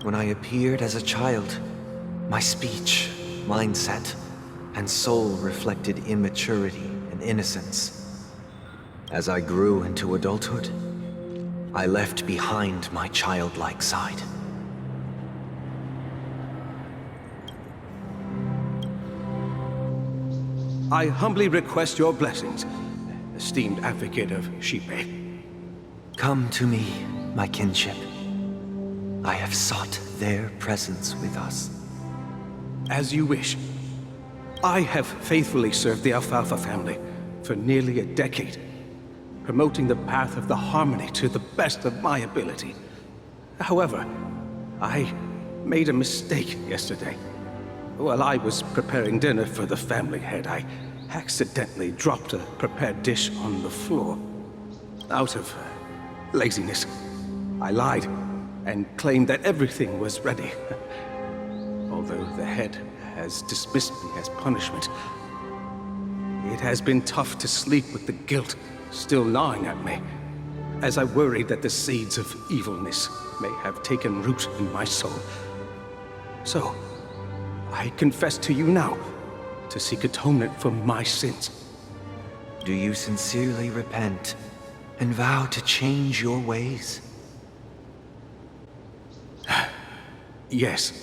when I appeared as a child, my speech, mindset, and soul reflected immaturity and innocence. As I grew into adulthood, I left behind my childlike side. I humbly request your blessings, esteemed advocate of Shipe. Come to me, my kinship. I have sought their presence with us. As you wish. I have faithfully served the Alfalfa family for nearly a decade, promoting the path of the harmony to the best of my ability. However, I made a mistake yesterday. While I was preparing dinner for the family head, I accidentally dropped a prepared dish on the floor. Out of laziness, I lied and claimed that everything was ready. Although the head has dismissed me as punishment, it has been tough to sleep with the guilt still gnawing at me, as I worried that the seeds of evilness may have taken root in my soul. So, I confess to you now to seek atonement for my sins. Do you sincerely repent and vow to change your ways? Yes.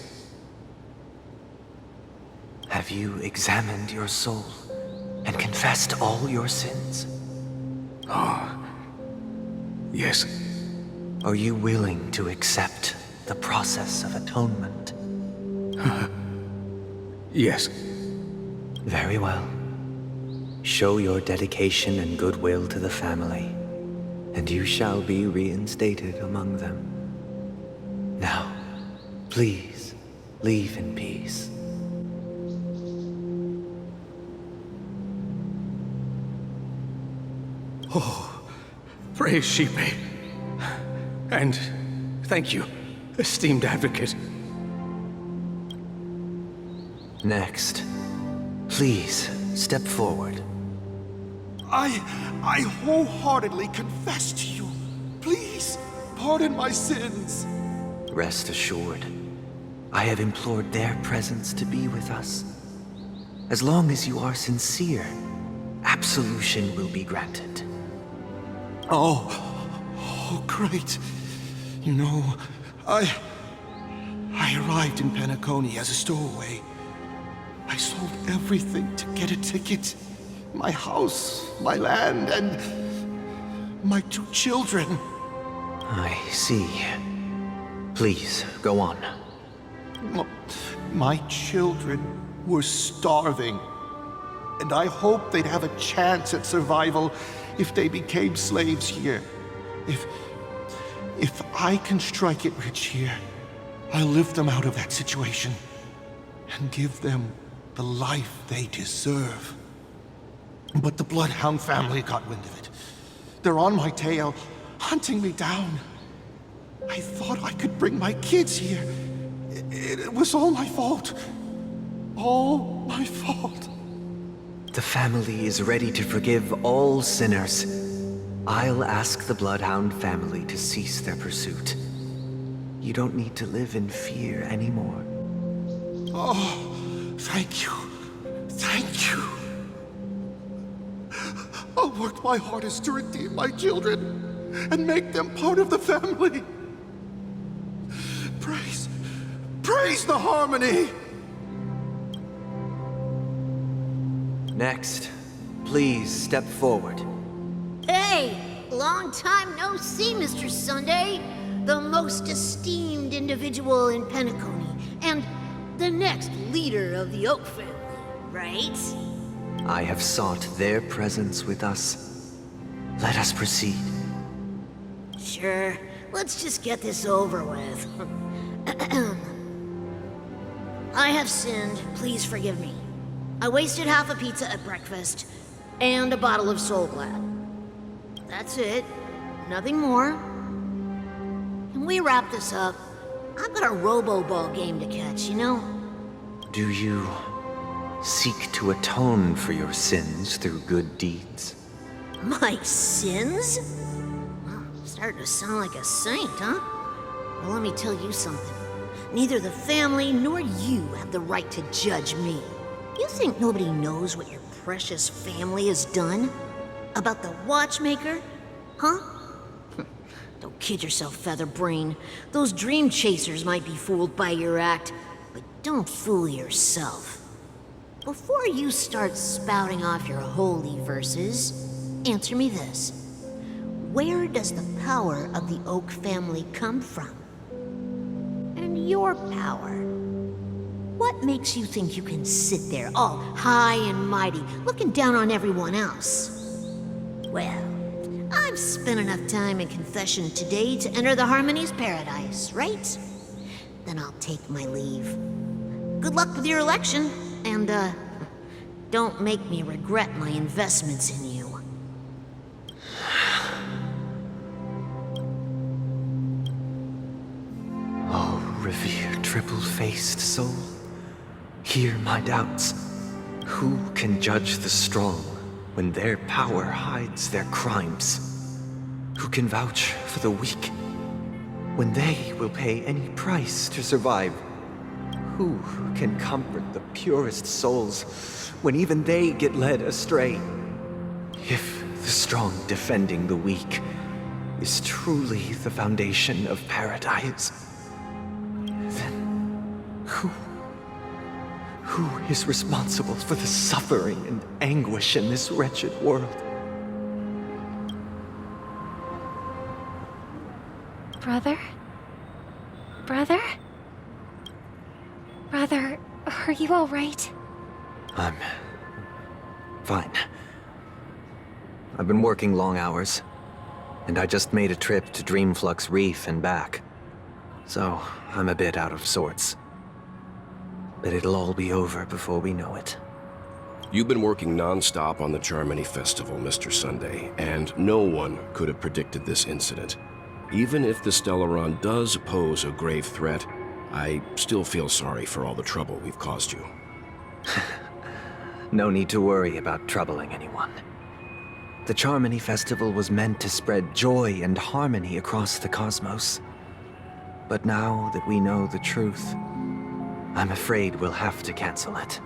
Have you examined your soul and confessed all your sins? Yes. Are you willing to accept the process of atonement? Yes. Very well. Show your dedication and goodwill to the family, and you shall be reinstated among them. Now, please, leave in peace. Oh, praise Shipe. And thank you, esteemed advocate. Next, please step forward. I wholeheartedly confess to you. Please, pardon my sins. Rest assured, I have implored their presence to be with us. As long as you are sincere, absolution will be granted. Oh, great. You know, I arrived in Penacony as a stowaway. I sold everything to get a ticket. My house, my land, and my 2 children. I see. Please, go on. My children were starving, and I hoped they'd have a chance at survival if they became slaves here. If I can strike it rich here, I'll lift them out of that situation and give them the life they deserve. But the Bloodhound family got wind of it. They're on my tail, hunting me down. I thought I could bring my kids here. It was all my fault. All my fault. The family is ready to forgive all sinners. I'll ask the Bloodhound family to cease their pursuit. You don't need to live in fear anymore. Oh, thank you. Thank you. I'll work my hardest to redeem my children and make them part of the family. Praise the harmony! Next, please step forward. Hey! Long time no see, Mr. Sunday. The most esteemed individual in Penacony, and the next leader of the Oak family, right? I have sought their presence with us. Let us proceed. Sure. Let's just get this over with. I have sinned. Please forgive me. I wasted half a pizza at breakfast, and a bottle of Soul Glad. That's it. Nothing more. Can we wrap this up? I've got a Robo-Ball game to catch, you know? Do you seek to atone for your sins through good deeds? My sins? Well, starting to sound like a saint, huh? Well, let me tell you something. Neither the family nor you have the right to judge me. You think nobody knows what your precious family has done? About the watchmaker? Huh? Don't kid yourself, Featherbrain. Those dream chasers might be fooled by your act, but don't fool yourself. Before you start spouting off your holy verses, answer me this. Where does the power of the Oak family come from? And your power? What makes you think you can sit there all high and mighty, looking down on everyone else? Well, I've spent enough time in confession today to enter the Harmony's paradise, right? Then I'll take my leave. Good luck with your election, and, don't make me regret my investments in you. Oh, revered triple-faced soul, hear my doubts. Who can judge the strong when their power hides their crimes? Who can vouch for the weak when they will pay any price to survive? Who can comfort the purest souls when even they get led astray? If the strong defending the weak is truly the foundation of paradise, then who is responsible for the suffering and anguish in this wretched world? Brother? Brother? Brother, are you all right? I'm fine. I've been working long hours, and I just made a trip to Dreamflux Reef and back. So, I'm a bit out of sorts. But it'll all be over before we know it. You've been working non-stop on the Charmony Festival, Mr. Sunday, and no one could have predicted this incident. Even if the Stellaron does pose a grave threat, I still feel sorry for all the trouble we've caused you. No need to worry about troubling anyone. The Charmony Festival was meant to spread joy and harmony across the cosmos. But now that we know the truth, I'm afraid we'll have to cancel it.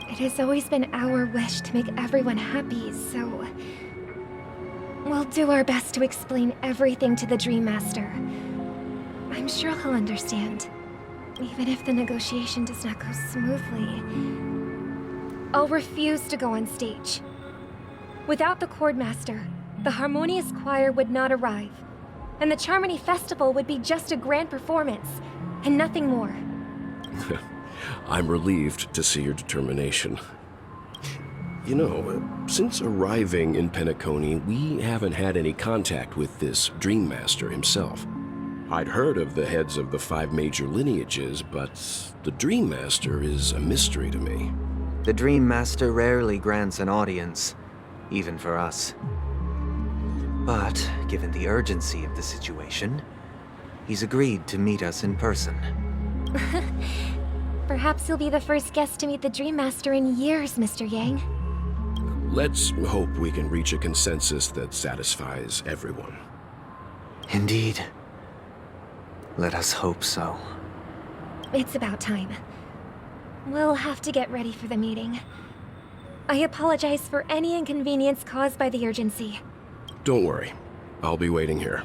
It has always been our wish to make everyone happy, so... we'll do our best to explain everything to the Dream Master. I'm sure he'll understand, even if the negotiation does not go smoothly. I'll refuse to go on stage. Without the Chord Master, the Harmonious Choir would not arrive, and the Charmony Festival would be just a grand performance, and nothing more. I'm relieved to see your determination. You know, since arriving in Penacony, we haven't had any contact with this Dream Master himself. I'd heard of the heads of the 5 major lineages, but the Dream Master is a mystery to me. The Dream Master rarely grants an audience, even for us. But, given the urgency of the situation, he's agreed to meet us in person. Perhaps you'll be the first guest to meet the Dream Master in years, Mr. Yang. Let's hope we can reach a consensus that satisfies everyone. Indeed. Let us hope so. It's about time. We'll have to get ready for the meeting. I apologize for any inconvenience caused by the urgency. Don't worry. I'll be waiting here.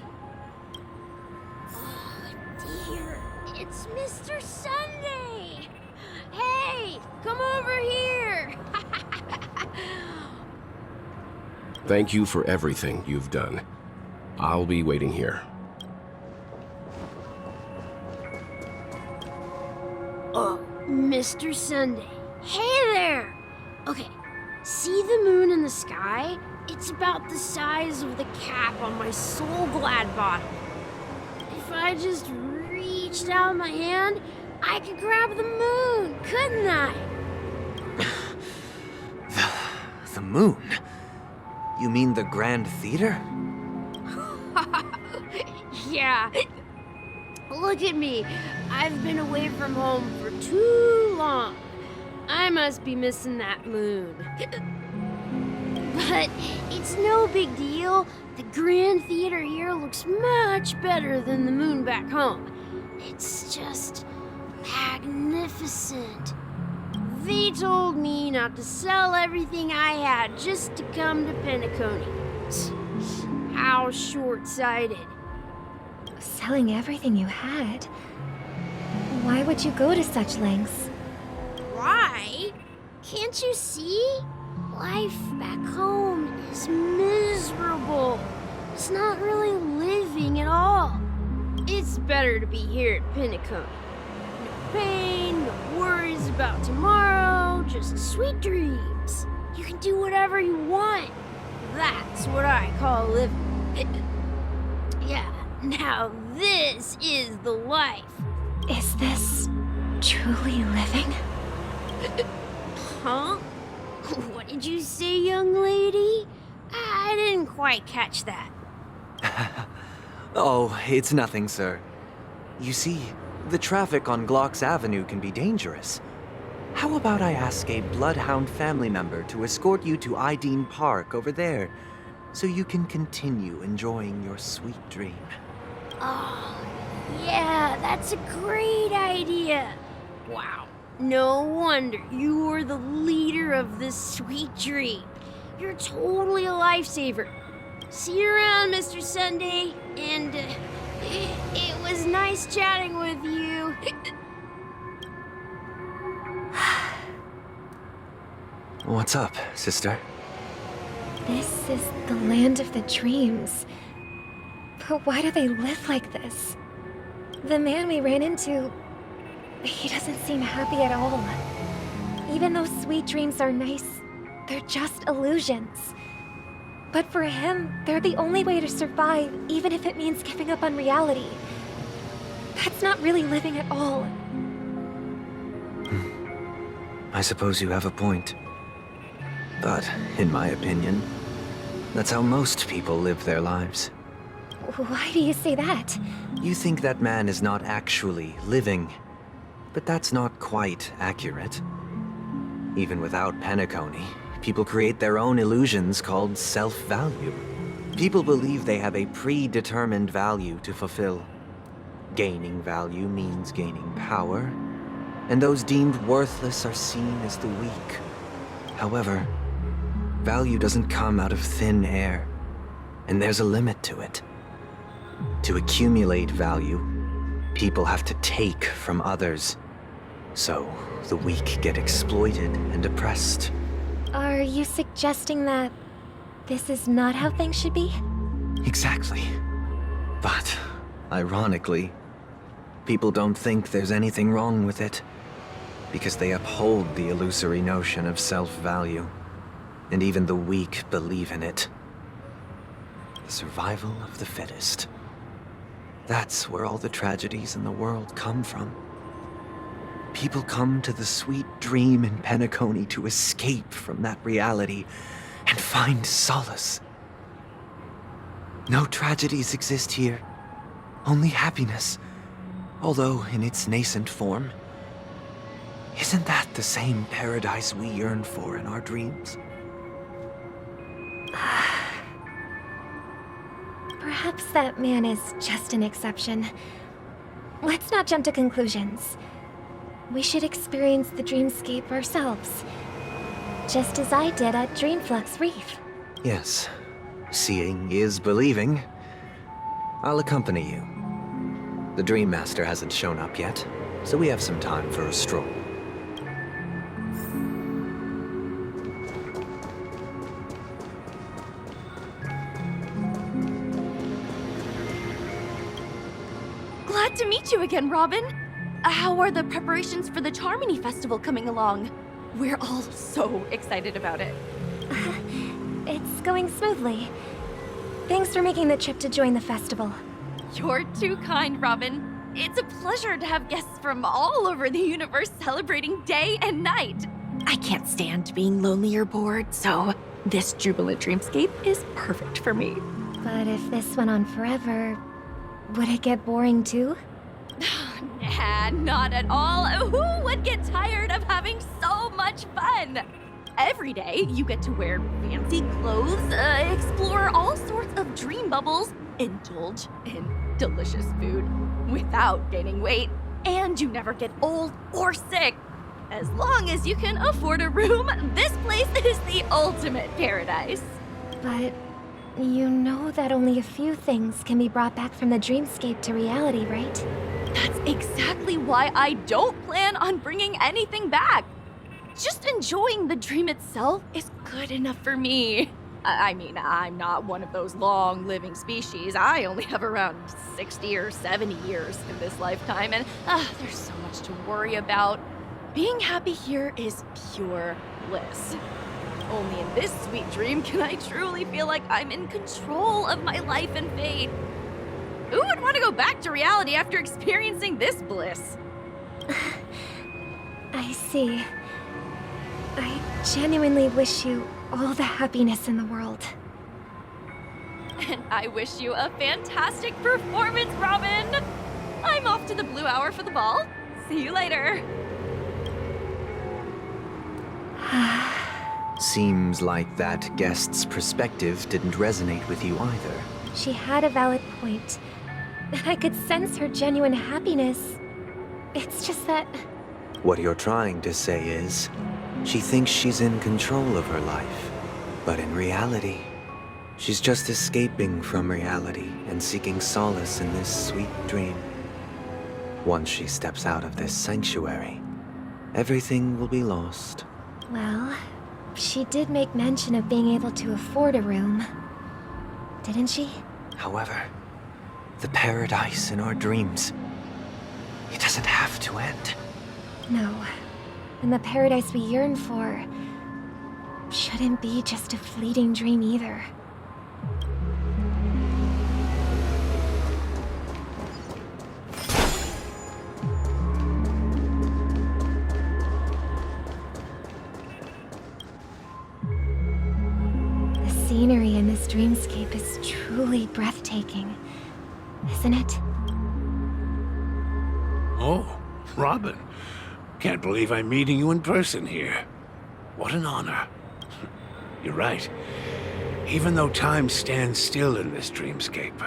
Dear, it's Mr. Sunday! Hey, come over here! Thank you for everything you've done. I'll be waiting here. Mr. Sunday. Hey there! Okay, see the moon in the sky? It's about the size of the cap on my Soul Glad bottle. If I just reached out my hand, I could grab the moon, couldn't I? The moon? You mean the Grand Theater? Yeah. Look at me. I've been away from home for too long. I must be missing that moon. But it's no big deal. The Grand Theater here looks much better than the moon back home. It's just magnificent. They told me not to sell everything I had just to come to Penacony. How short-sighted. Selling everything you had? Why would you go to such lengths? Why? Can't you see? Life back home is miserable. It's not really living at all. It's better to be here at Penacony. No pain, no worries about tomorrow, just sweet dreams. You can do whatever you want. That's what I call living. Yeah, now this is the life. Is this truly living? Huh? What did you say, young lady? I didn't quite catch that. Oh, it's nothing, sir. You see, the traffic on Glocks Avenue can be dangerous. How about I ask a Bloodhound family member to escort you to Ideen Park over there, so you can continue enjoying your sweet dream? Oh, yeah, that's a great idea. Wow. No wonder you're the leader of this sweet dream. You're totally a lifesaver. See you around, Mr. Sunday. And it was nice chatting with you. What's up, sister? This is the land of the dreams. But why do they live like this? The man we ran into, he doesn't seem happy at all. Even though sweet dreams are nice, they're just illusions. But for him, they're the only way to survive, even if it means giving up on reality. That's not really living at all. I suppose you have a point. But, in my opinion, that's how most people live their lives. Why do you say that? You think that man is not actually living, but that's not quite accurate. Even without Penacony, people create their own illusions called self-value. People believe they have a predetermined value to fulfill. Gaining value means gaining power, and those deemed worthless are seen as the weak. However, value doesn't come out of thin air, and there's a limit to it. To accumulate value, people have to take from others. So, the weak get exploited and oppressed. Are you suggesting that this is not how things should be? Exactly. But, ironically, people don't think there's anything wrong with it, because they uphold the illusory notion of self-value, and even the weak believe in it. The survival of the fittest. That's where all the tragedies in the world come from. People come to the sweet dream in Penacony to escape from that reality and find solace. No tragedies exist here, only happiness, although in its nascent form. Isn't that the same paradise we yearn for in our dreams? Perhaps that man is just an exception. Let's not jump to conclusions. We should experience the dreamscape ourselves. Just as I did at Dreamflux Reef. Yes. Seeing is believing. I'll accompany you. The Dream Master hasn't shown up yet, so we have some time for a stroll. Glad to meet you again, Robin. How are the preparations for the Charmony Festival coming along? We're all so excited about it. It's going smoothly. Thanks for making the trip to join the festival. You're too kind, Robin. It's a pleasure to have guests from all over the universe celebrating day and night. I can't stand being lonely or bored, so this jubilant dreamscape is perfect for me. But if this went on forever, would it get boring too? Nah, not at all. Who would get tired of having so much fun? Every day, you get to wear fancy clothes, explore all sorts of dream bubbles, indulge in delicious food without gaining weight, and you never get old or sick. As long as you can afford a room, this place is the ultimate paradise. But you know that only a few things can be brought back from the dreamscape to reality, right? That's exactly why I don't plan on bringing anything back. Just enjoying the dream itself is good enough for me. I mean, I'm not one of those long-living species. I only have around 60 or 70 years in this lifetime, and there's so much to worry about. Being happy here is pure bliss. Only in this sweet dream can I truly feel like I'm in control of my life and fate. Who would want to go back to reality after experiencing this bliss? I see. I genuinely wish you all the happiness in the world. And I wish you a fantastic performance, Robin! I'm off to the Blue Hour for the ball. See you later. Seems like that guest's perspective didn't resonate with you either. She had a valid point. And I could sense her genuine happiness. It's just that... What you're trying to say is, she thinks she's in control of her life. But in reality, she's just escaping from reality and seeking solace in this sweet dream. Once she steps out of this sanctuary, everything will be lost. Well, she did make mention of being able to afford a room. Didn't she? However, the paradise in our dreams, it doesn't have to end. No. And the paradise we yearn for shouldn't be just a fleeting dream either. The scenery in this dreamscape is truly breathtaking, isn't it? Oh, Robin. Can't believe I'm meeting you in person here. What an honor. You're right. Even though time stands still in this dreamscape,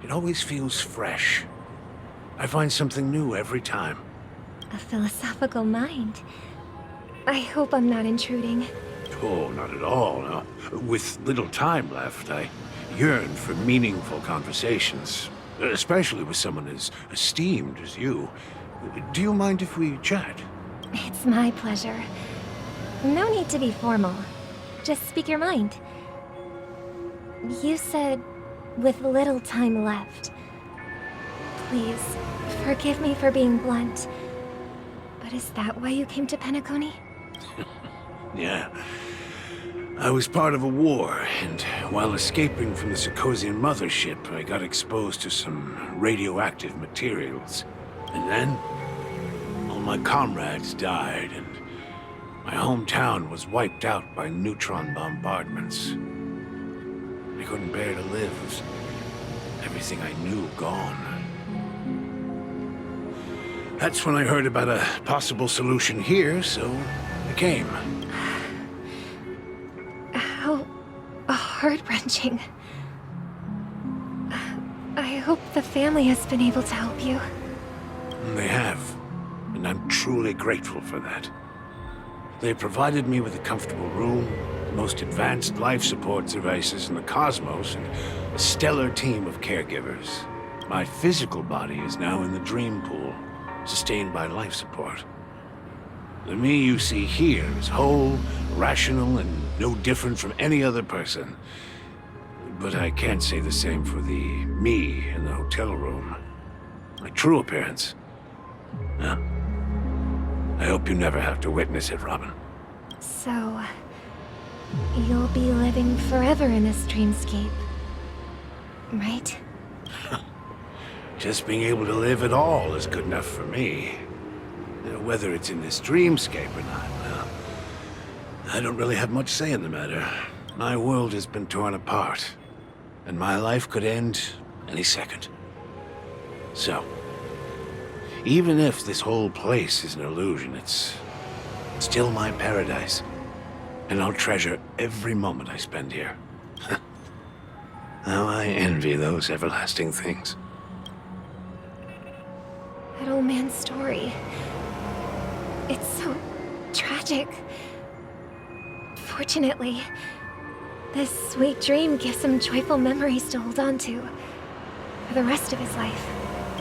it always feels fresh. I find something new every time. A philosophical mind. I hope I'm not intruding. Oh, not at all, no. With little time left, I yearn for meaningful conversations, especially with someone as esteemed as you. Do you mind if we chat? It's my pleasure. No need to be formal. Just speak your mind. You said, with little time left. Please, forgive me for being blunt. But is that why you came to Penacony? Yeah. I was part of a war, and while escaping from the Sikosian mothership, I got exposed to some radioactive materials. And then, all my comrades died, and my hometown was wiped out by neutron bombardments. I couldn't bear to live with everything I knew gone. That's when I heard about a possible solution here, so I came. How heart-wrenching. I hope the family has been able to help you. They have, and I'm truly grateful for that. They provided me with a comfortable room, the most advanced life support devices in the cosmos, and a stellar team of caregivers. My physical body is now in the dream pool, sustained by life support. The me you see here is whole, rational, and no different from any other person. But I can't say the same for the me in the hotel room. My true appearance. Well, I hope you never have to witness it, Robin. So, you'll be living forever in this dreamscape, right? Just being able to live at all is good enough for me. Whether it's in this dreamscape or not, well, I don't really have much say in the matter. My world has been torn apart, and my life could end any second. So, even if this whole place is an illusion, it's still my paradise. And I'll treasure every moment I spend here. How I envy those everlasting things. little man's story. It's so tragic. Fortunately, this sweet dream gives him joyful memories to hold on to for the rest of his life.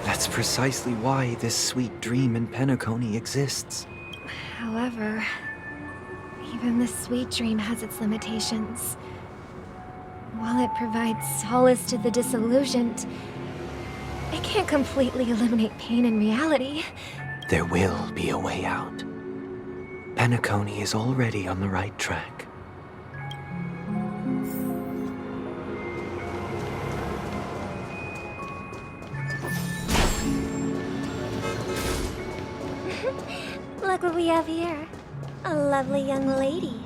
That's precisely why this sweet dream in Penacony exists. However, even this sweet dream has its limitations. While it provides solace to the disillusioned, it can't completely eliminate pain in reality. There will be a way out. Penacony is already on the right track. Look what we have here. A lovely young lady.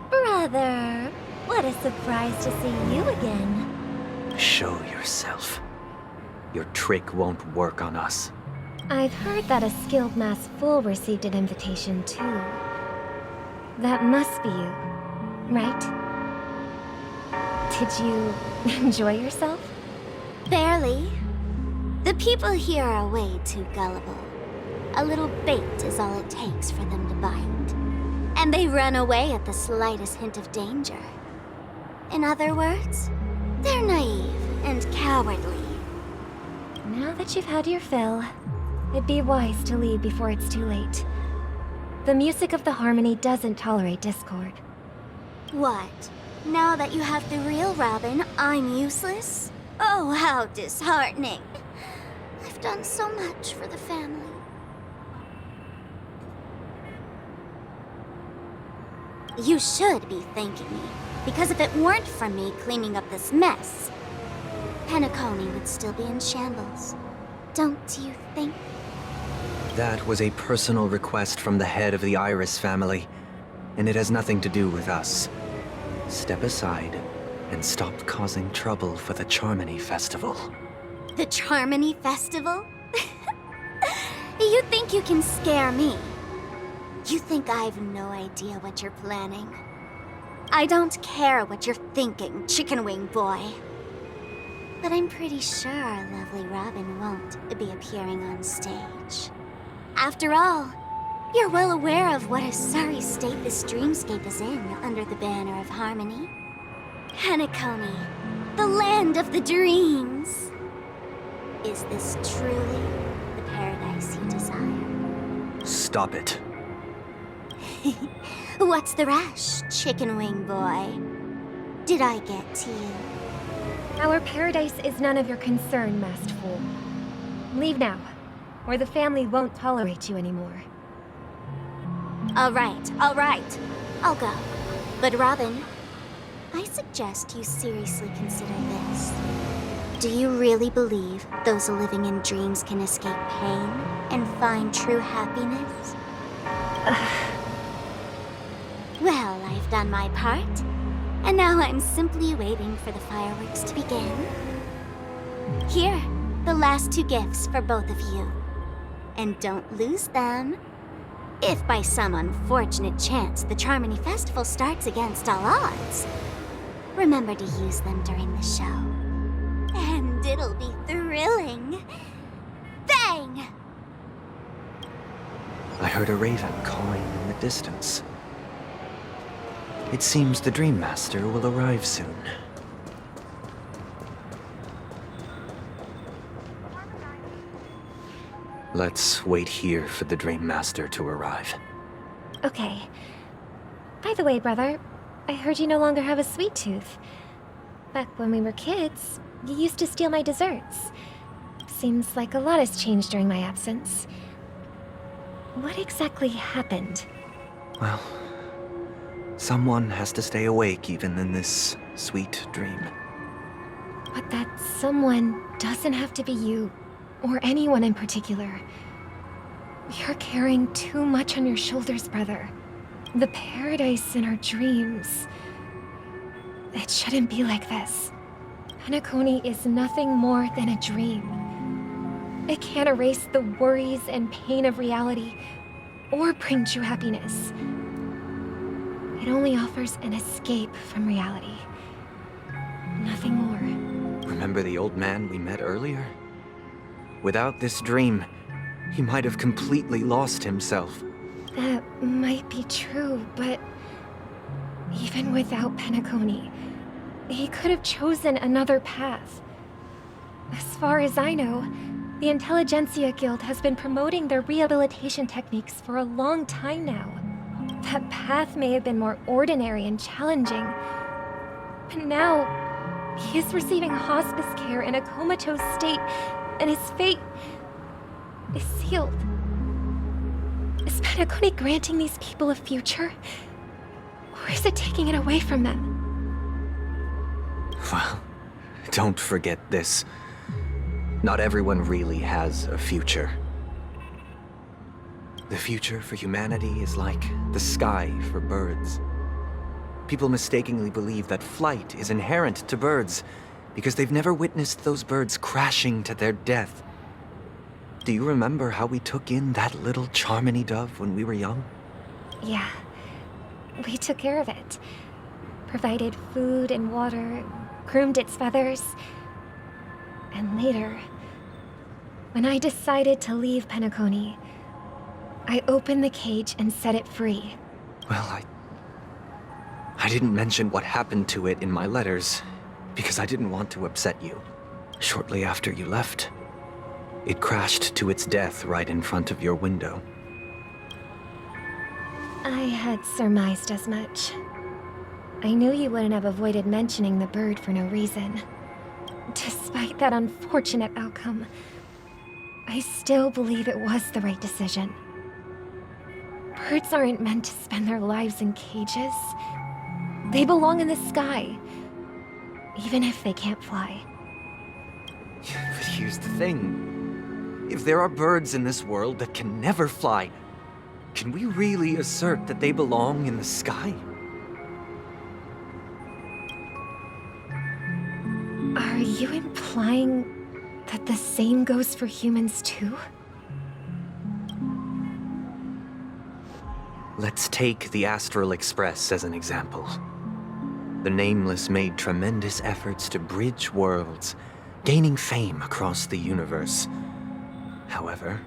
Brother, what a surprise to see you again. Show yourself. Your trick won't work on us. I've heard that a skilled mass fool received an invitation too. That must be you, right? Did you enjoy yourself? Barely. The people here are way too gullible. A little bait is all it takes for them to bite. And they run away at the slightest hint of danger. In other words, they're naive and cowardly. Now that you've had your fill, it'd be wise to leave before it's too late. The music of the Harmony doesn't tolerate discord. What? Now that you have the real Robin, I'm useless? Oh, how disheartening. I've done so much for the family. You should be thanking me, because if it weren't for me cleaning up this mess, Penacony would still be in shambles. Don't you think? That was a personal request from the head of the Iris family, and it has nothing to do with us. Step aside and stop causing trouble for the Charmony Festival. The Charmony Festival? You think you can scare me? You think I've no idea what you're planning? I don't care what you're thinking, chicken wing boy. But I'm pretty sure our lovely Robin won't be appearing on stage. After all, you're well aware of what a sorry state this dreamscape is in under the banner of Harmony. Penacony, the land of the dreams. Is this truly the paradise you desire? Stop it. What's the rush, chicken wing boy? Did I get to you? Our paradise is none of your concern, masked fool. Leave now, or the family won't tolerate you anymore. All right. I'll go. But Robin, I suggest you seriously consider this. Do you really believe those living in dreams can escape pain and find true happiness? Well, I've done my part, and now I'm simply waiting for the fireworks to begin. Here, the last 2 gifts for both of you. And don't lose them. If by some unfortunate chance the Charmony Festival starts against all odds, remember to use them during the show. And it'll be thrilling. Bang! I heard a raven cawing in the distance. It seems the Dream Master will arrive soon. Let's wait here for the Dream Master to arrive. Okay. By the way, brother, I heard you no longer have a sweet tooth. Back when we were kids, you used to steal my desserts. Seems like a lot has changed during my absence. What exactly happened? Well, someone has to stay awake even in this sweet dream. But that someone doesn't have to be you, or anyone in particular. You're carrying too much on your shoulders, brother. The paradise in our dreams. It shouldn't be like this. Penacony is nothing more than a dream. It can't erase the worries and pain of reality, or bring true happiness. It only offers an escape from reality. Nothing more. Remember the old man we met earlier? Without this dream, he might have completely lost himself. That might be true, but even without Penacony, he could have chosen another path. As far as I know, the Intelligentsia Guild has been promoting their rehabilitation techniques for a long time now. That path may have been more ordinary and challenging, but now he is receiving hospice care in a comatose state, and his fate is sealed. Is Penacony granting these people a future? Or is it taking it away from them? Well, don't forget this. Not everyone really has a future. The future for humanity is like the sky for birds. People mistakenly believe that flight is inherent to birds because they've never witnessed those birds crashing to their death. Do you remember how we took in that little Charmony dove when we were young? Yeah. We took care of it. Provided food and water, groomed its feathers. And later, when I decided to leave Penacony, I opened the cage and set it free. Well, I didn't mention what happened to it in my letters because I didn't want to upset you. Shortly after you left, it crashed to its death right in front of your window. I had surmised as much. I knew you wouldn't have avoided mentioning the bird for no reason. Despite that unfortunate outcome, I still believe it was the right decision. Birds aren't meant to spend their lives in cages. They belong in the sky, even if they can't fly. But here's the thing. If there are birds in this world that can never fly, can we really assert that they belong in the sky? Are you implying that the same goes for humans too? Let's take the Astral Express as an example. The Nameless made tremendous efforts to bridge worlds, gaining fame across the universe. However,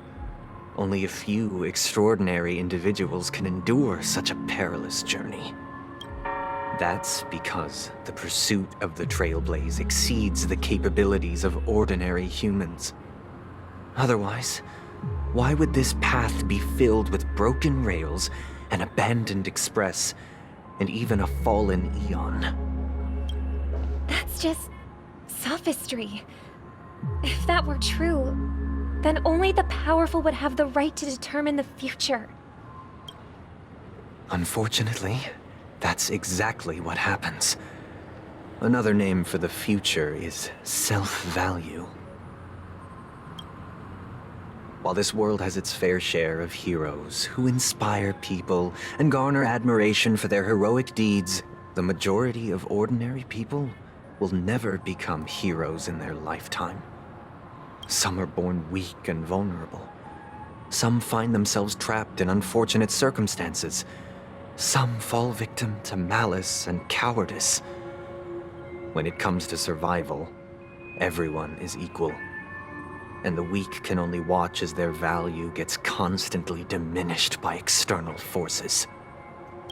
only a few extraordinary individuals can endure such a perilous journey. That's because the pursuit of the Trailblaze exceeds the capabilities of ordinary humans. Otherwise, why would this path be filled with broken rails, an abandoned express, and even a fallen Eon? That's just sophistry. If that were true, then only the powerful would have the right to determine the future. Unfortunately, that's exactly what happens. Another name for the future is self-value. While this world has its fair share of heroes who inspire people and garner admiration for their heroic deeds, the majority of ordinary people will never become heroes in their lifetime. Some are born weak and vulnerable. Some find themselves trapped in unfortunate circumstances. Some fall victim to malice and cowardice. When it comes to survival, everyone is equal. And the weak can only watch as their value gets constantly diminished by external forces.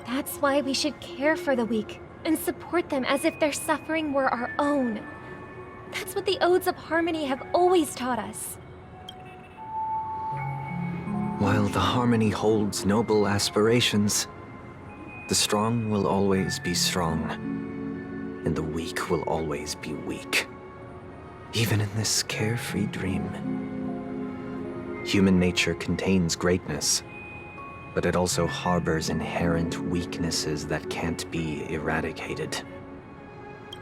That's why we should care for the weak and support them as if their suffering were our own. That's what the Odes of Harmony have always taught us. While the Harmony holds noble aspirations, the strong will always be strong, and the weak will always be weak. Even in this carefree dream. Human nature contains greatness, but it also harbors inherent weaknesses that can't be eradicated.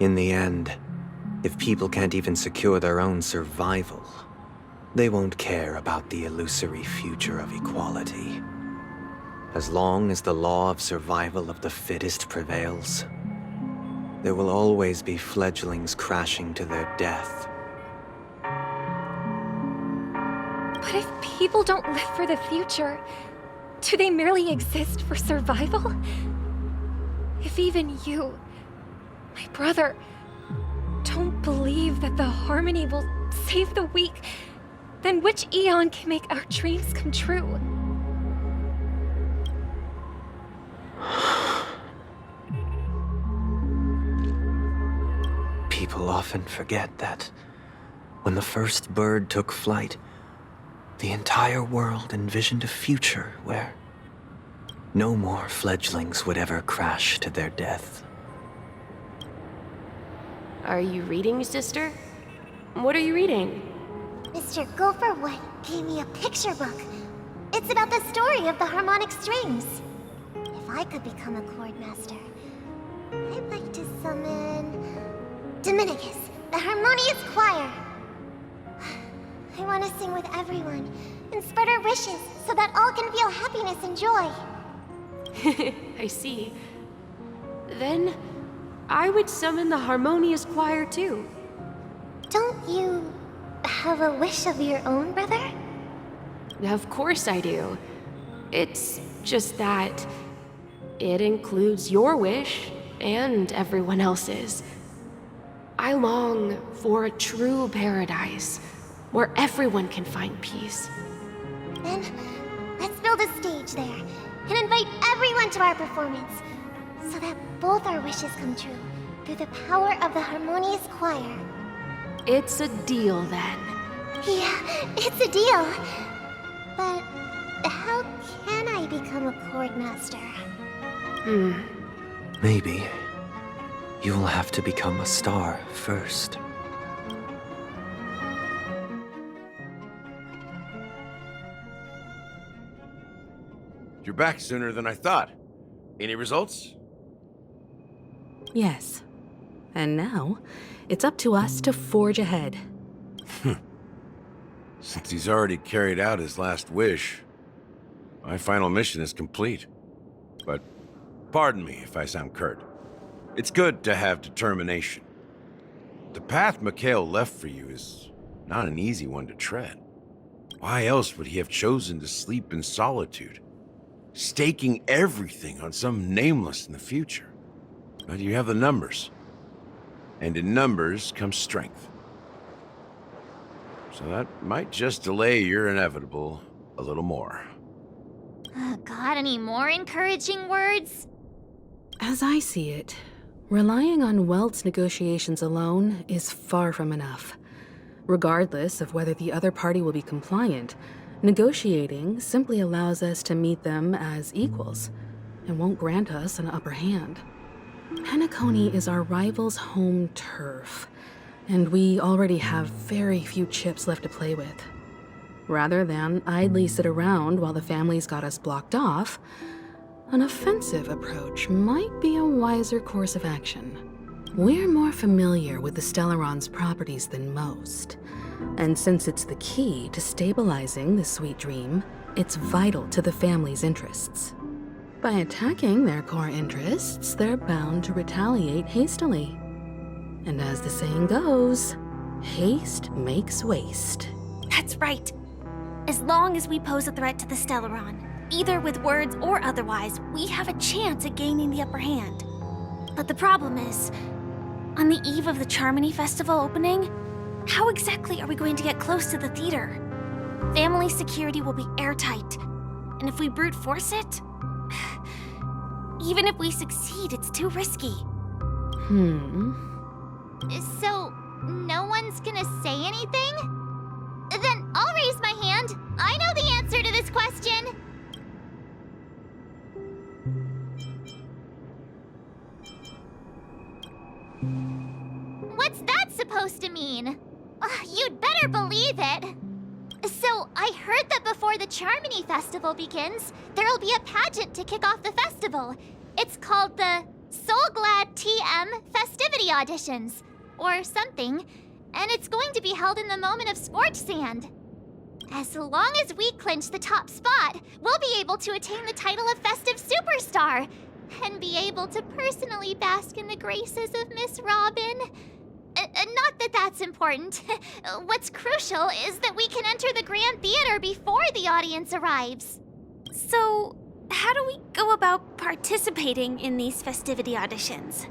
In the end, if people can't even secure their own survival, they won't care about the illusory future of equality. As long as the law of survival of the fittest prevails, there will always be fledglings crashing to their death. But if people don't live for the future, do they merely exist for survival? If even you, my brother, don't believe that the Harmony will save the weak, then which Eon can make our dreams come true? People often forget that when the first bird took flight, the entire world envisioned a future where no more fledglings would ever crash to their death. Are you reading, sister? What are you reading? Mr. Gopherwood gave me a picture book. It's about the story of the harmonic strings. If I could become a chord master, I'd like to summon Dominicus, the harmonious choir. I want to sing with everyone and spread our wishes so that all can feel happiness and joy. I see. Then, I would summon the harmonious choir too. Don't you have a wish of your own, brother? Of course I do. It's just that it includes your wish and everyone else's. I long for a true paradise where everyone can find peace. Then, let's build a stage there and invite everyone to our performance so that both our wishes come true through the power of the harmonious choir. It's a deal then. Yeah, it's a deal. But how can I become a chord master? Maybe you'll have to become a star first. You're back sooner than I thought. Any results? Yes. And now, it's up to us to forge ahead. Since he's already carried out his last wish, my final mission is complete. But pardon me if I sound curt. It's good to have determination. The path Mikhail left for you is not an easy one to tread. Why else would he have chosen to sleep in solitude, staking everything on some nameless in the future? But you have the numbers. And in numbers comes strength. So that might just delay your inevitable a little more. Got any more encouraging words? As I see it, relying on Welt's negotiations alone is far from enough. Regardless of whether the other party will be compliant, negotiating simply allows us to meet them as equals and won't grant us an upper hand. Penacony is our rival's home turf, and we already have very few chips left to play with. Rather than idly sit around while the family's got us blocked off, an offensive approach might be a wiser course of action. We're more familiar with the Stellaron's properties than most, and since it's the key to stabilizing the sweet dream, it's vital to the family's interests. By attacking their core interests, they're bound to retaliate hastily. And as the saying goes, haste makes waste. That's right. As long as we pose a threat to the Stellaron, either with words or otherwise, we have a chance at gaining the upper hand. But the problem is, on the eve of the Charmony Festival opening, how exactly are we going to get close to the theater? Family security will be airtight, and if we brute force it, even if we succeed, it's too risky. So, no one's gonna say anything? Then I'll raise my hand. I know the answer to this question. What's that supposed to mean? You'd better believe it. So, I heard that before the Charmony Festival begins, there'll be a pageant to kick off the festival. It's called the Soulglad TM Festivity Auditions, or something, and it's going to be held in the moment of scorched sand. As long as we clinch the top spot, we'll be able to attain the title of Festive Superstar, and be able to personally bask in the graces of Miss Robin. Not that that's important. What's crucial is that we can enter the Grand Theater before the audience arrives. So, how do we go about participating in these festivity auditions?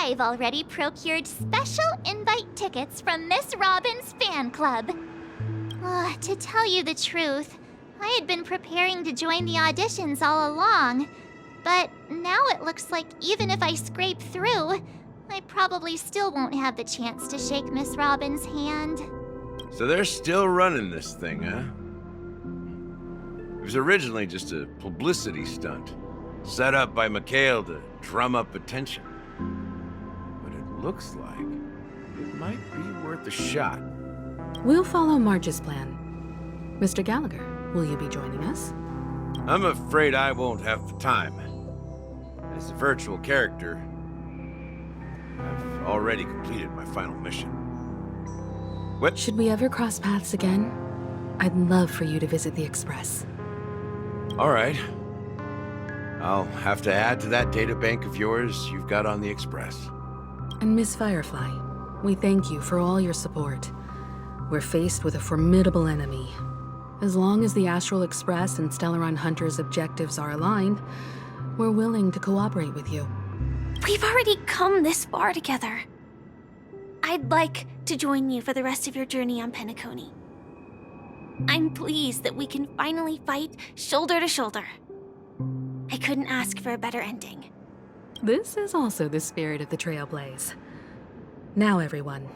I've already procured special invite tickets from Miss Robin's fan club. To tell you the truth, I had been preparing to join the auditions all along. But now it looks like even if I scrape through, I probably still won't have the chance to shake Miss Robin's hand. So they're still running this thing, huh? It was originally just a publicity stunt, set up by Mikhail to drum up attention. But it looks like it might be worth a shot. We'll follow Marge's plan. Mr. Gallagher, will you be joining us? I'm afraid I won't have the time. As a virtual character, I've already completed my final mission. What? Should we ever cross paths again? I'd love for you to visit the Express. All right. I'll have to add to that data bank of yours you've got on the Express. And Miss Firefly, we thank you for all your support. We're faced with a formidable enemy. As long as the Astral Express and Stellaron Hunter's objectives are aligned, we're willing to cooperate with you. We've already come this far together. I'd like to join you for the rest of your journey on Penacony. I'm pleased that we can finally fight shoulder to shoulder. I couldn't ask for a better ending. This is also the spirit of the Trailblaze. Now, everyone,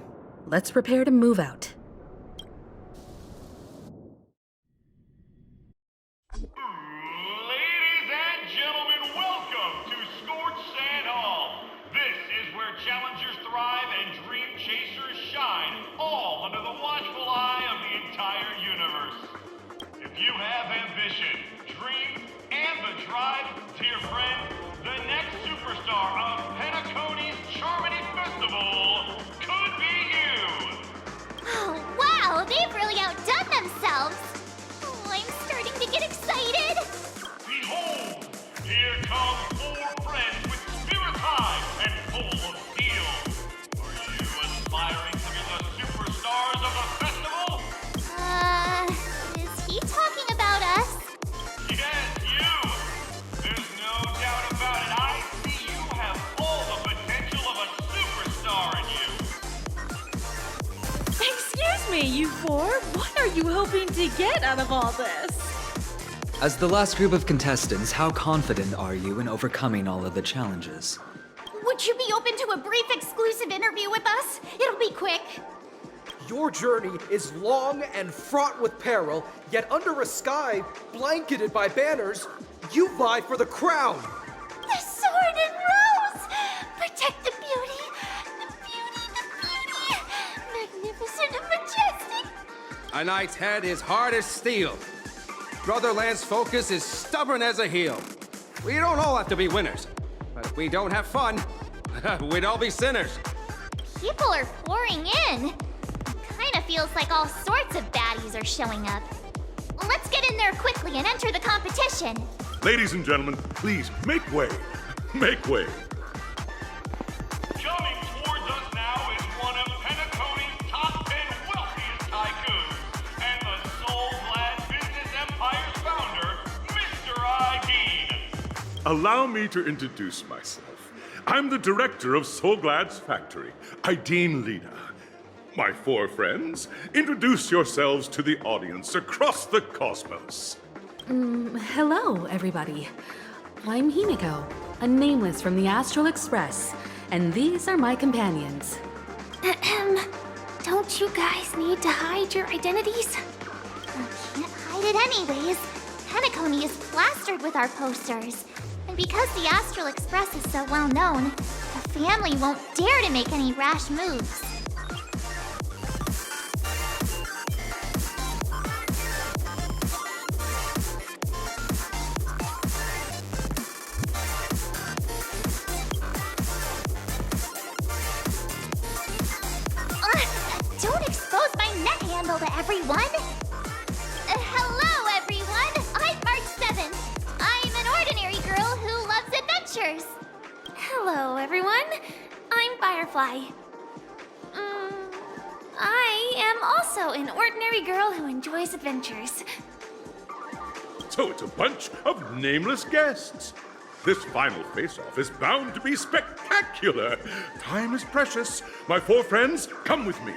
let's prepare to move out. Ladies and gentlemen, welcome to Scorched Sand Hall. This is where challengers thrive and dream chasers shine, all under the watchful eye of the entire universe. If you have ambition, dream, and the drive, dear friend, the next superstar of Penacony's Charmony Festival could be you. Oh, wow, they've really outdone themselves. Oh, I'm starting to get excited. Behold, here come 4 friends with spirits high and full of steel. Are you aspiring to be the superstars of the festival? Is he talking about us? Yes, you! There's no doubt about it. I see you have all the potential of a superstar in you. Excuse me, you 4. What are you hoping to get out of all this? As the last group of contestants, how confident are you in overcoming all of the challenges? Would you be open to a brief exclusive interview with us? It'll be quick. Your journey is long and fraught with peril, yet under a sky blanketed by banners, you vie for the crown. The sword and rose! Protect the beauty! The beauty! Magnificent and majestic! A knight's head is hard as steel. Brotherland's focus is stubborn as a heel. We don't all have to be winners, but if we don't have fun, we'd all be sinners. People are pouring in. It kind of feels like all sorts of baddies are showing up. Let's get in there quickly and enter the competition. Ladies and gentlemen, please make way. Make way. Coming towards us now is one of Penacony's top 10 wealthiest tycoons and the soul-glad business empire's founder, Mr. Ideen. Allow me to introduce myself. I'm the director of Soulglad's factory, Ideen Lena. My 4 friends, introduce yourselves to the audience across the cosmos. Hello, everybody. I'm Himiko, a nameless from the Astral Express, and these are my companions. Don't you guys need to hide your identities? I can't hide it anyways. Penacony is plastered with our posters. And because the Astral Express is so well known, the family won't dare to make any rash moves. Don't expose my neck handle to everyone! Hello, everyone! I'm March 7th. I'm an ordinary girl who loves adventures. Hello, everyone. I'm Firefly. I am also an ordinary girl who enjoys adventures. So it's a bunch of nameless guests. This final face-off is bound to be spectacular. Time is precious. My four friends, come with me.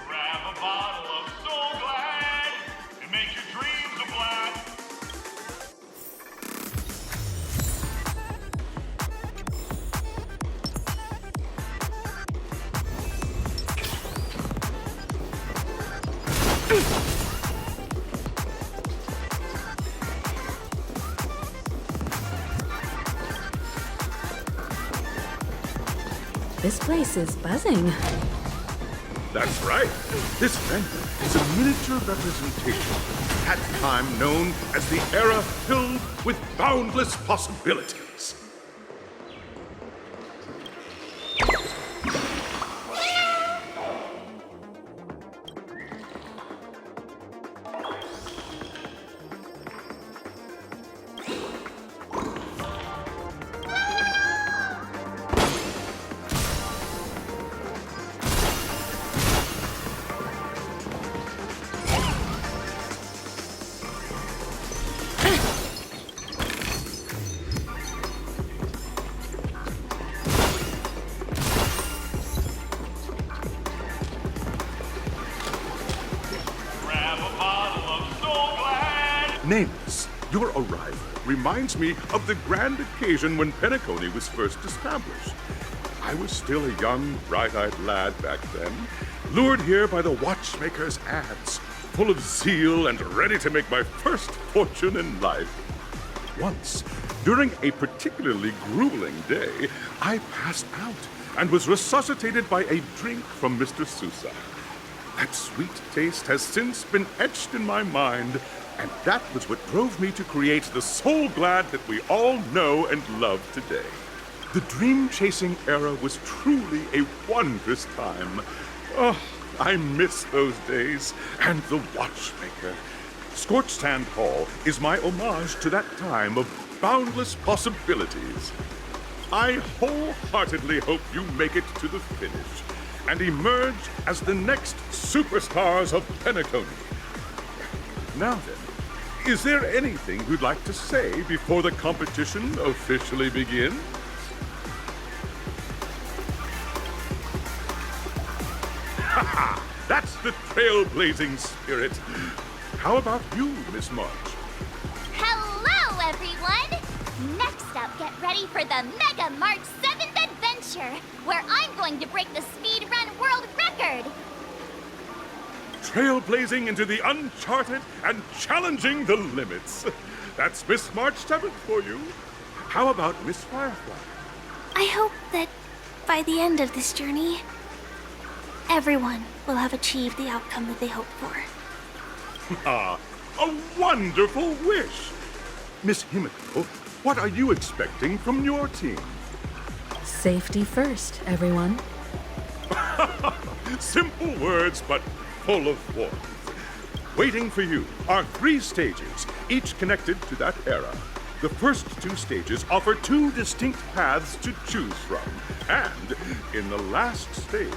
Grab a bottle of Soul Glad and make your dreams a blast. This place is buzzing. That's right. This venue is a miniature representation of that time known as the era filled with boundless possibilities. Nameless, your arrival reminds me of the grand occasion when Penacony was first established. I was still a young, bright-eyed lad back then, lured here by the watchmaker's ads, full of zeal and ready to make my first fortune in life. Once, during a particularly grueling day, I passed out and was resuscitated by a drink from Mr. Sousa. That sweet taste has since been etched in my mind, and that was what drove me to create the Soul Glad that we all know and love today. The dream-chasing era was truly a wondrous time. Oh, I miss those days, and the watchmaker. Scorched Sand Hall is my homage to that time of boundless possibilities. I wholeheartedly hope you make it to the finish and emerge as the next superstars of Penacony. Now then, is there anything you'd like to say before the competition officially begins? Ha! That's the trailblazing spirit. How about you, Miss March? Hello, everyone! Next up, get ready for the Mega March 7th Adventure, where I'm going to break the speedrun world record! Trailblazing into the uncharted and challenging the limits. That's Miss March 7th for you. How about Miss Firefly? I hope that by the end of this journey, everyone will have achieved the outcome that they hoped for. Ah, a wonderful wish! Miss Himiko, what are you expecting from your team? Safety first, everyone. Simple words, but full of warmth. Waiting for you are 3 stages, each connected to that era. The first 2 stages offer 2 distinct paths to choose from. And in the last stage,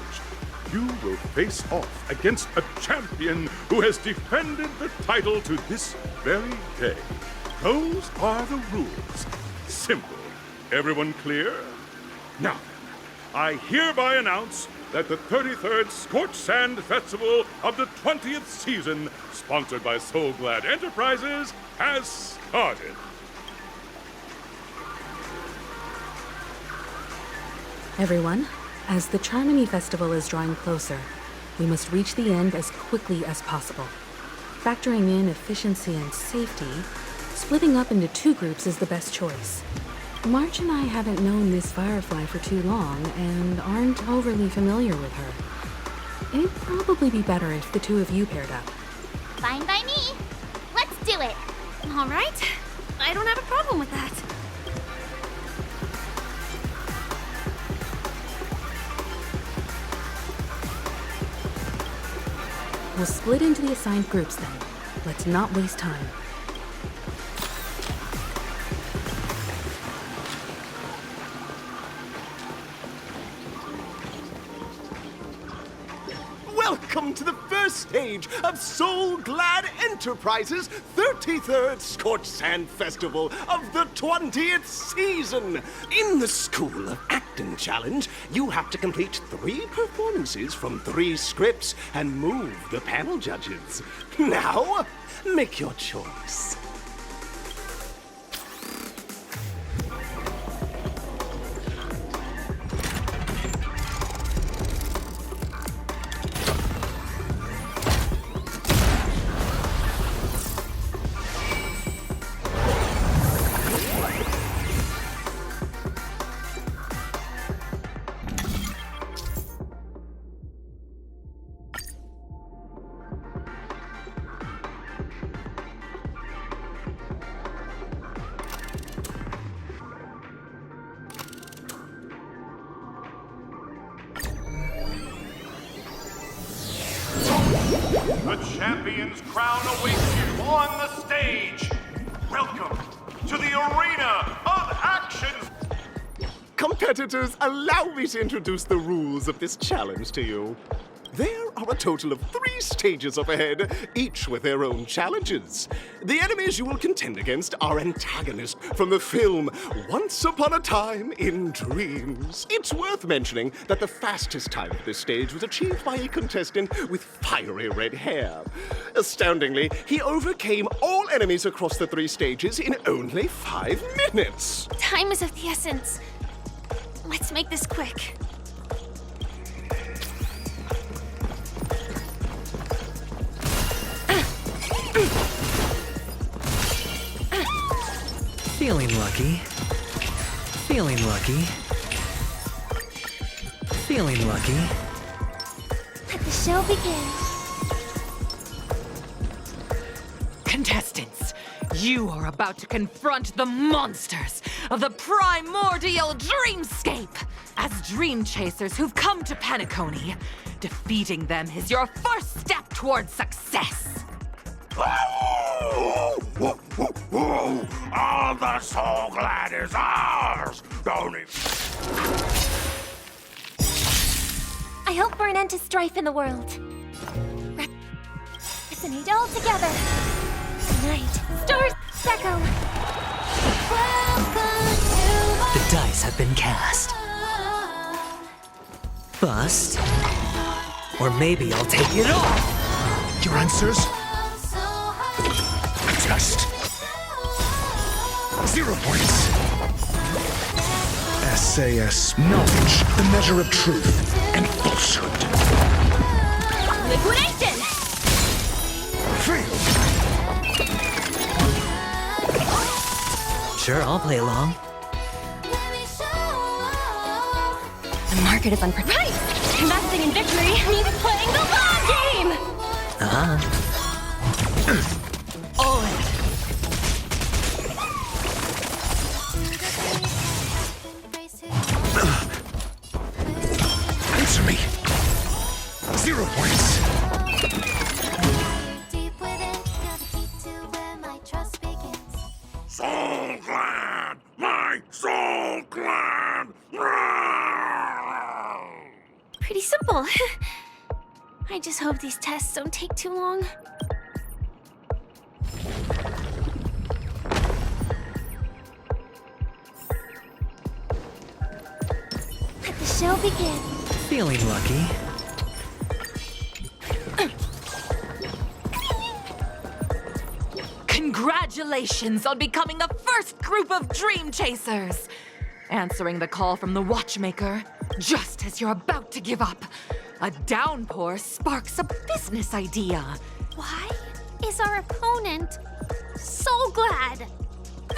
you will face off against a champion who has defended the title to this very day. Those are the rules. Simple. Everyone clear? Now, I hereby announce that the 33rd Scorched Sand Festival of the 20th season, sponsored by Soul Glad Enterprises, has started. Everyone, as the Charmony Festival is drawing closer, we must reach the end as quickly as possible. Factoring in efficiency and safety, splitting up into 2 groups is the best choice. March and I haven't known Miss Firefly for too long and aren't overly familiar with her. It'd probably be better if the 2 of you paired up. Fine by me. Let's do it. All right. I don't have a problem with that. We'll split into the assigned groups then. Let's not waste time. Welcome to the first stage of Soul Glad Enterprises' 33rd Scorched Sand Festival of the 20th season. In the School of Acting Challenge, you have to complete 3 performances from 3 scripts and move the panel judges. Now, make your choice. The champion's crown awaits you on the stage. Welcome to the arena of action. Competitors, allow me to introduce the rules of this challenge to you. There are a total of 3 stages up ahead, each with their own challenges. The enemies you will contend against are antagonists from the film Once Upon a Time in Dreams. It's worth mentioning that the fastest time of this stage was achieved by a contestant with fiery red hair. Astoundingly, he overcame all enemies across the 3 stages in only 5 minutes. Time is of the essence. Let's make this quick. Feeling lucky. Feeling lucky. Feeling lucky. Let the show begin. Contestants, you are about to confront the monsters of the primordial dreamscape as dream chasers who've come to Penacony. Defeating them is your first step towards success. All the Soul Glad is ours! Don't even... I hope for an end to strife in the world. Resonate all together. Tonight, stars echo. The dice have been cast. Bust. Or maybe I'll take it off. Your answers? Test. 0 points. SAS. Knowledge, the measure of truth and falsehood. Liquidation! Failed. Sure, I'll play along. The market is unpredictable. Right! Investing in victory means playing the long game! All in. Answer me. 0 points. Soul Glad! My Soul Glad! Pretty simple. I just hope these tests don't take too long. Let the show begin. Feeling lucky. Congratulations on becoming the first group of dream chasers! Answering the call from the watchmaker, just as you're about to give up, a downpour sparks a business idea. Why is our opponent so glad?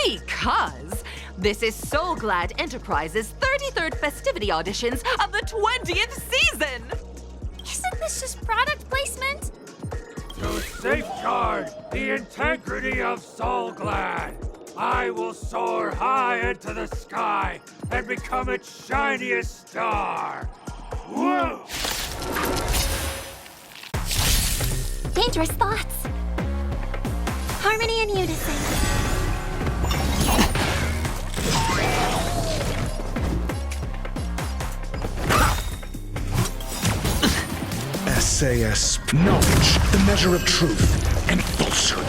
Because this is Soul Glad Enterprises' 33rd festivity auditions of the 20th season! Isn't this just product placement? To safeguard the integrity of Soul Glad, I will soar high into the sky and become its shiniest star. Whoa! Dangerous thoughts. Harmony and unison. SAS. Knowledge, the measure of truth and falsehood.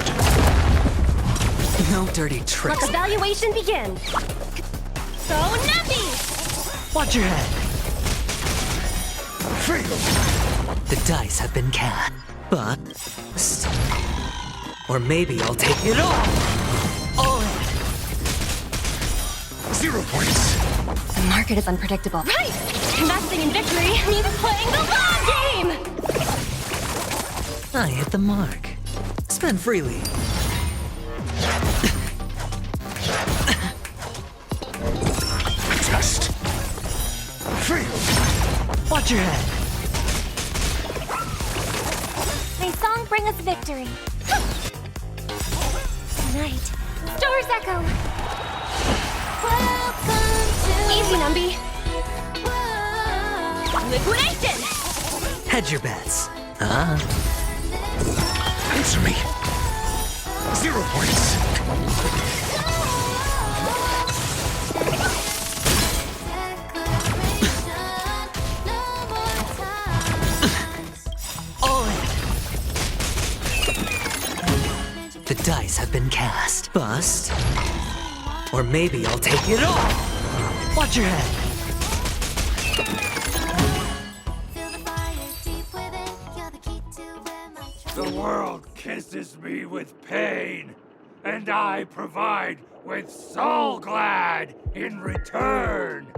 No dirty Let tricks. the evaluation begin. So nappy! Watch your head. Fail. The dice have been cast. But... Or maybe I'll take it all! All in. 0 points. The market is unpredictable. Right! Investing in victory means playing the long game! I hit the mark. Spend freely. Test. Fail. Watch your head. May song bring us victory. Tonight, Stars echo. Easy, Numby. Liquidation! Hedge your bets. Answer me. 0 points. All in. The dice have been cast. Bust. Or maybe I'll take it all. Watch your head. The world kisses me with pain, and I provide with Soul Glad in return.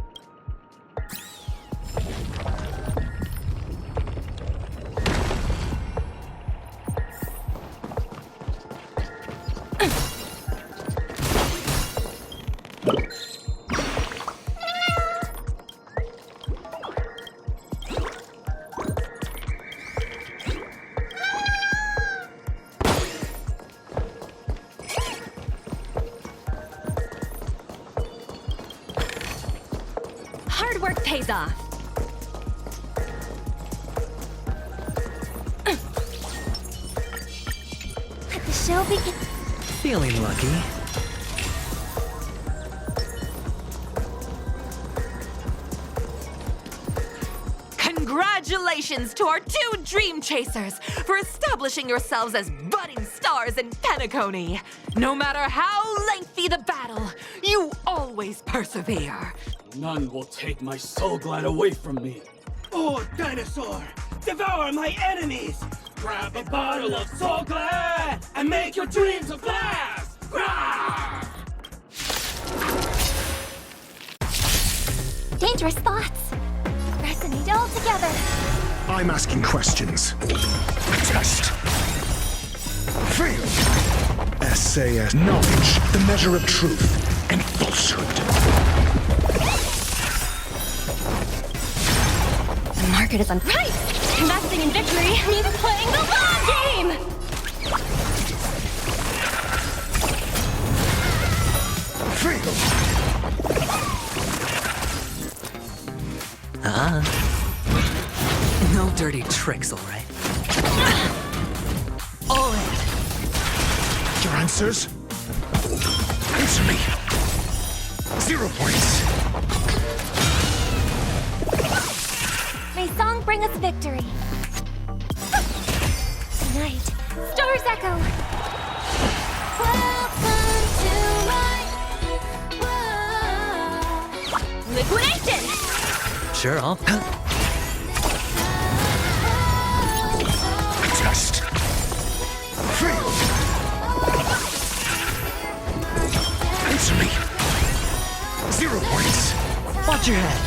Hard work pays off. Let the show begin. Feeling lucky. Congratulations to our two Dream Chasers for establishing yourselves as budding stars in Penacony. No matter how lengthy the battle, you always persevere. None will take my Soul Glad away from me. Oh, dinosaur! Devour my enemies! Grab a bottle of Soul Glad and make your dreams a blast! Grah! Dangerous thoughts. Resonate all together. I'm asking questions. Test. Fail. SAS. Knowledge, the measure of truth and falsehood. The market is right! Investing in victory means playing the long game! Fail. No dirty tricks, all right? All in. Your answers? Answer me. 0 points. May song bring us victory. Tonight, Stars echo. Welcome to my world. Liquidation! Sure, I'll... Test. Fail. Answer me. 0 points. Watch your head.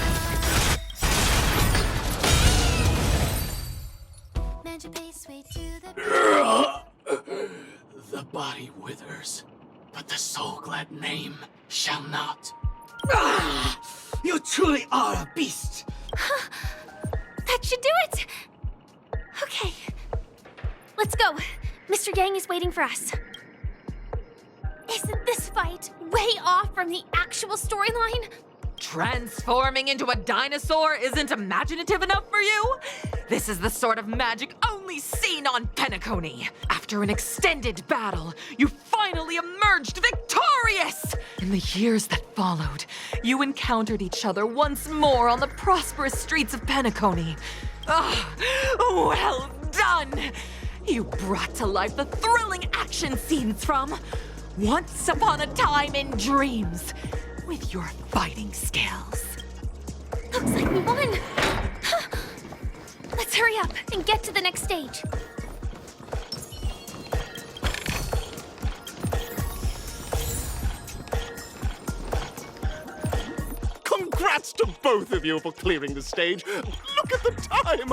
The body withers, but the Soul Glad name shall not. You truly are a beast! That should do it. Okay. Let's go. Mr. Yang is waiting for us. Isn't this fight way off from the actual storyline? Transforming into a dinosaur isn't imaginative enough for you? This is the sort of magic only seen on Penacony. After an extended battle, you finally emerged victorious! In the years that followed, you encountered each other once more on the prosperous streets of Penacony. Well done! You brought to life the thrilling action scenes from Once Upon a Time in Dreams with your fighting skills. Looks like we won! Let's hurry up and get to the next stage. Congrats to both of you for clearing the stage. Look at the time!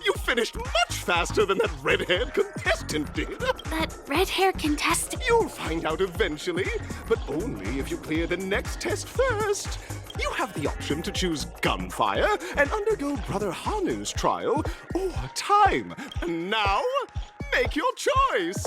You finished much faster than that red-haired contestant did. That red-haired contestant? You'll find out eventually, but only if you clear the next test first. You have the option to choose gunfire and undergo Brother Hanu's trial, or time. And now, make your choice.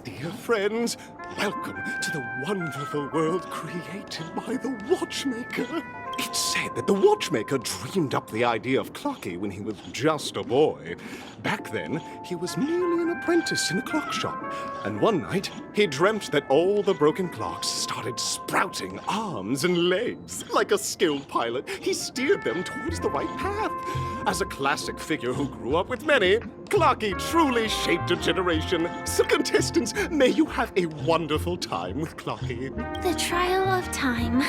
Dear friends, welcome to the wonderful world created by the Watchmaker. It's said that the Watchmaker dreamed up the idea of Clocky when he was just a boy. Back then, he was merely an apprentice in a clock shop. And one night, he dreamt that all the broken clocks started sprouting arms and legs. Like a skilled pilot, he steered them towards the right path. As a classic figure who grew up with many, Clocky truly shaped a generation. So contestants, may you have a wonderful time with Clocky. The trial of time.